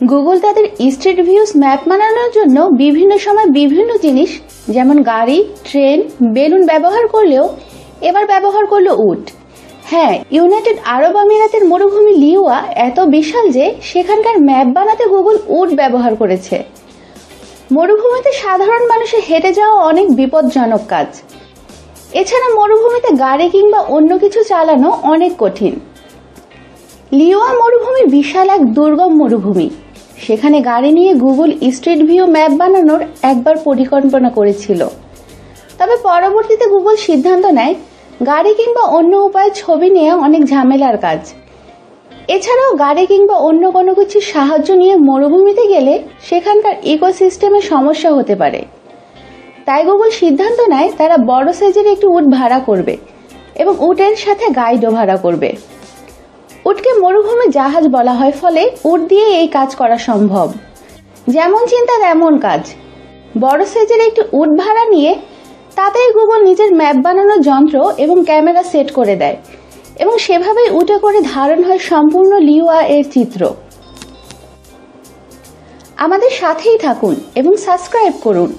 Google তাদের street views map বানানোর জন্য বিভিন্ন সময় বিভিন্ন জিনিস যেমন গাড়ি, ট্রেন, বেলুন ব্যবহার করলেও এবার ব্যবহার করলো উট। হ্যাঁ, ইউনাইটেড আরব আমিরাতের মরুভূমি লিওয়া এত বিশাল যে সেখানকার ম্যাপ বানাতে গুগল উট ব্যবহার করেছে। মরুভূমিতে সাধারণ মানুষের হেঁটে যাওয়া অনেক বিপজ্জনক কাজ। এছাড়া মরুভূমিতে গাড়ি কিংবা অন্য কিছু চালানো অনেক কঠিন। লিওয়া মরুভূমি বিশাল এক দুর্গম মরুভূমি। সেখানে গাড়ি নিয়ে গুগল স্ট্রিট ভিউ ম্যাপ বানানোর একবার পরিকল্পনা করেছিল, তবে পরবর্তীতে গুগল সিদ্ধান্ত নেয় গাড়ি কিংবা অন্য উপায়ে ছবি নেওয়া অনেক ঝামেলার কাজ। এছাড়াও গাড়ি কিংবা অন্য কোনো কিছুর সাহায্য নিয়ে মরুভূমিতে গেলে সেখানকার ইকোসিস্টেমে সমস্যা হতে পারে। তাই গুগল সিদ্ধান্ত নেয় তারা বড় সাইজের একটি উট ভাড়া করবে এবং উটের সাথে গাইডও ভাড়া করবে। উটকে মরুভূমি জাহাজ বলা হয়, ফলে উট দিয়ে এই কাজ করা সম্ভব। যেমন চিন্তা তেমন কাজ। বড় সাইজের একটি উট ভাড়া নিয়ে তাতেই গুগল নিজের ম্যাপ বানানোর যন্ত্র এবং ক্যামেরা সেট করে দেয় এবং সেভাবেই উটে করে ধারণ হয় সম্পূর্ণ লিওয়া এর চিত্র। আমাদের সাথেই থাকুন এবং সাবস্ক্রাইব করুন।